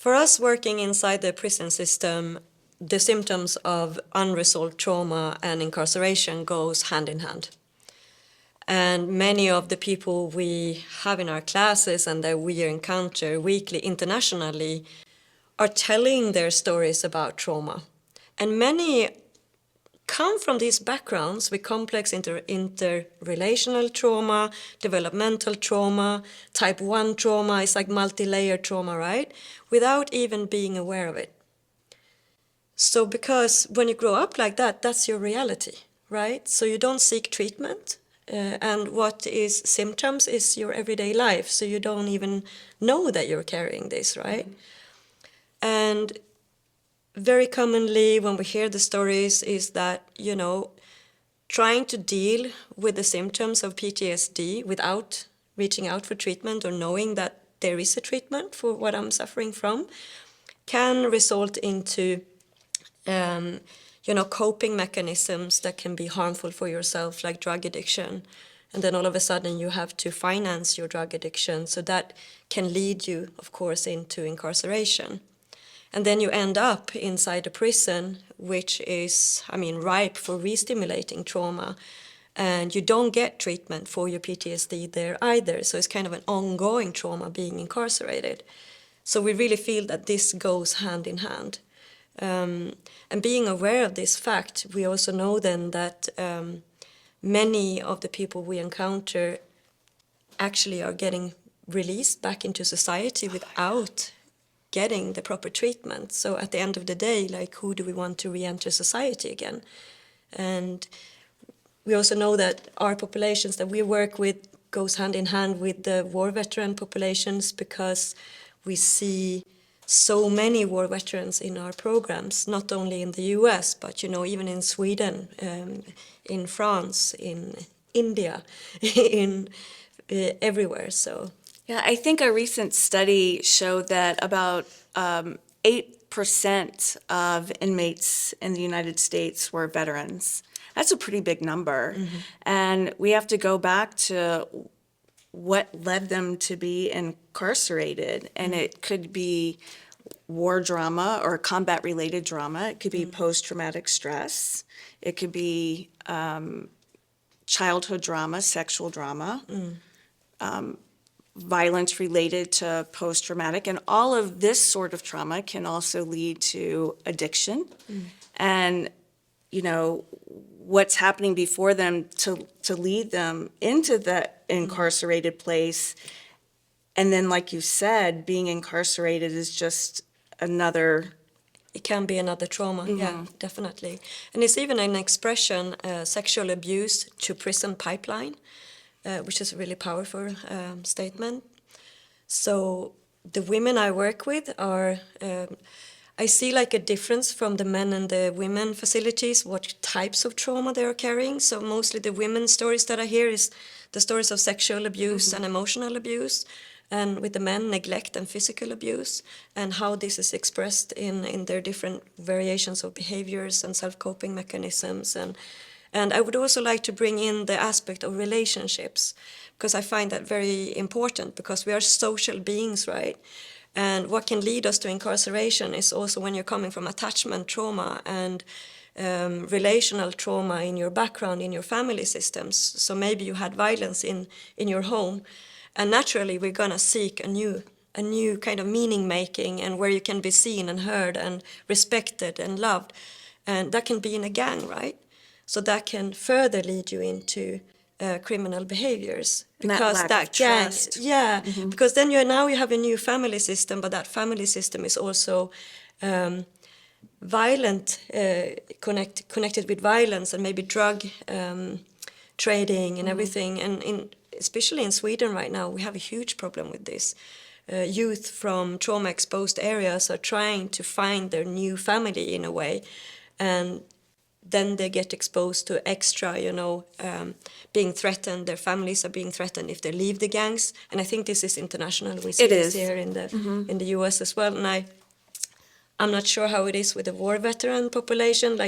For us working inside the prison system, the symptoms of unresolved trauma and incarceration goes hand in hand. And many of the people we have in our classes and that we encounter weekly internationally are telling their stories about trauma. And many come from these backgrounds with complex interrelational trauma, developmental trauma, type 1 trauma, it's like multi-layered trauma, right? Without even being aware of it. So because when you grow up like that, that's your reality, right? So you don't seek treatment, and what is symptoms is your everyday life, so you don't even know that you're carrying this, right? Mm-hmm. And very commonly when we hear the stories is that, trying to deal with the symptoms of PTSD without reaching out for treatment or knowing that there is a treatment for what I'm suffering from can result into coping mechanisms that can be harmful for yourself, like drug addiction. And then all of a sudden you have to finance your drug addiction. So that can lead you, of course, into incarceration. And then you end up inside a prison, which is, ripe for re-stimulating trauma. And you don't get treatment for your PTSD there either. So it's kind of an ongoing trauma being incarcerated. So we really feel that this goes hand in hand. And being aware of this fact, we also know then that many of the people we encounter actually are getting released back into society without getting the proper treatment. So at the end of the day, who do we want to re-enter society again? And we also know that our populations that we work with goes hand in hand with the war veteran populations, because we see so many war veterans in our programs, not only in the US, but even in Sweden, in France, in India, in everywhere. So yeah, I think a recent study showed that about 8% of inmates in the United States were veterans. That's a pretty big number. Mm-hmm. And we have to go back to what led them to be incarcerated. And it could be war drama or combat-related drama. It could be post-traumatic stress. It could be childhood drama, sexual drama, violence related to post-traumatic. And all of this sort of trauma can also lead to addiction. And, what's happening before them to lead them into the incarcerated place. And then, like you said, being incarcerated is just another... It can be another trauma, yeah, definitely. And it's even an expression, sexual abuse to prison pipeline, which is a really powerful statement. So the women I work with are... I see a difference from the men and the women facilities, what types of trauma they are carrying. So mostly the women's stories that I hear is the stories of sexual abuse and emotional abuse, and with the men, neglect and physical abuse, and how this is expressed in their different variations of behaviors and self-coping mechanisms. And I would also like to bring in the aspect of relationships, because I find that very important, because we are social beings, right? And what can lead us to incarceration is also when you're coming from attachment trauma and relational trauma in your background, in your family systems. So maybe you had violence in your home, and naturally we're gonna seek a new kind of meaning making, and where you can be seen and heard and respected and loved. And that can be in a gang, right? So that can further lead you into criminal behaviors, because that gang, because then you have a new family system, but that family system is also violent, connected with violence and maybe drug trading and everything. And especially in Sweden right now, we have a huge problem with this. Youth from trauma-exposed areas are trying to find their new family in a way, and then they get exposed to extra, being threatened. Their families are being threatened if they leave the gangs. And I think this is international. We see this here in the US as well. And I'm not sure how it is with the war veteran population.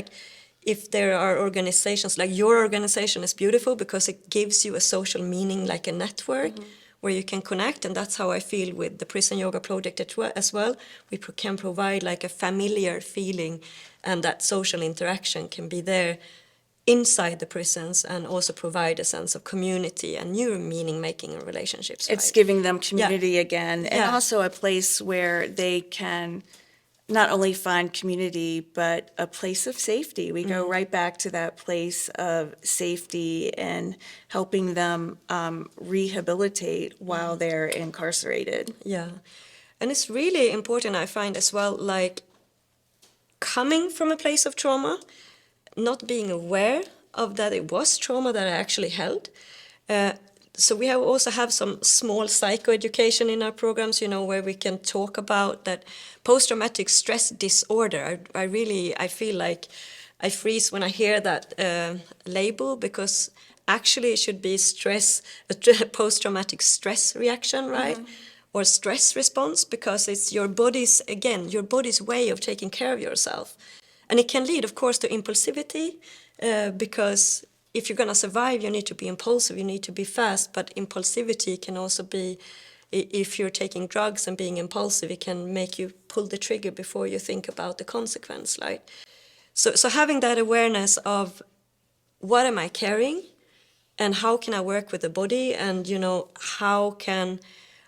If there are organizations, like your organization is beautiful because it gives you a social meaning, like a network, where you can connect, and that's how I feel with the prison yoga project as well. We can provide like a familiar feeling, and that social interaction can be there inside the prisons, and also provide a sense of community and new meaning making in relationships. It's right? giving them community again, and Yeah. also a place where they can not only find community, but a place of safety. We go right back to that place of safety and helping them rehabilitate while they're incarcerated. Yeah. And it's really important, I find as well, like coming from a place of trauma, not being aware of that it was trauma that I actually held. So we also have some small psychoeducation in our programs, where we can talk about that post-traumatic stress disorder. I feel like I freeze when I hear that label, because actually it should be post-traumatic stress reaction, right? Or stress response, because it's your body's way of taking care of yourself. And it can lead, of course, to impulsivity, because if you're going to survive, you need to be impulsive, you need to be fast. But impulsivity can also be, if you're taking drugs and being impulsive, it can make you pull the trigger before you think about the consequence. Right? So having that awareness of what am I carrying, and how can I work with the body, and how can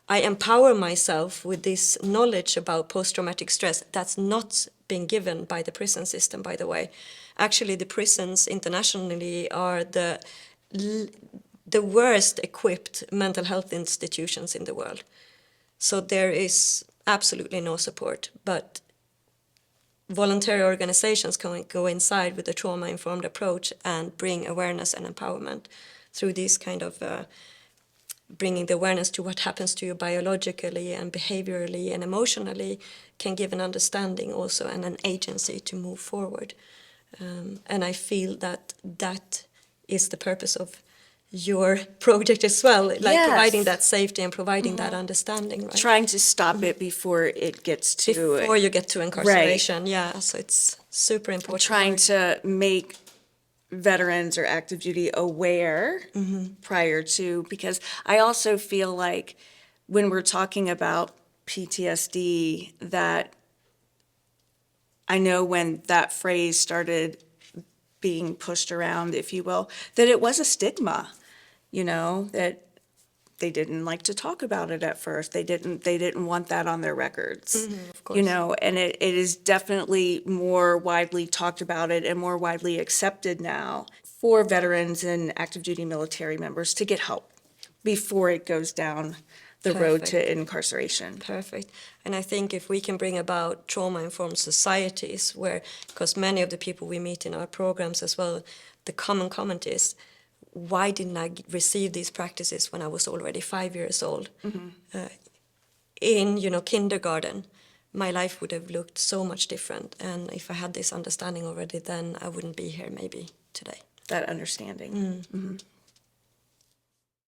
I empower myself with this knowledge about post-traumatic stress that's not been given by the prison system, by the way. Actually, the prisons internationally are the worst equipped mental health institutions in the world. So there is absolutely no support, but voluntary organizations can go inside with a trauma-informed approach and bring awareness and empowerment through these kind of bringing the awareness to what happens to you biologically and behaviorally and emotionally, can give an understanding also and an agency to move forward. And I feel that is the purpose of your project as well, like providing that safety and providing that understanding, right? Trying to stop it before it gets to... Before you get to incarceration, yeah. So it's super important. Trying to make veterans or active duty aware prior to, because I also feel like when we're talking about PTSD, that I know when that phrase started being pushed around, if you will, that it was a stigma, that they didn't like to talk about it at first. They didn't want that on their records, of course. and it is definitely more widely talked about it and more widely accepted now for veterans and active duty military members to get help before it goes down the road to incarceration. Perfect. And I think if we can bring about trauma-informed societies because many of the people we meet in our programs as well, the common comment is, why didn't I receive these practices when I was already 5 years old? In kindergarten, my life would have looked so much different. And if I had this understanding already, then I wouldn't be here maybe today. That understanding.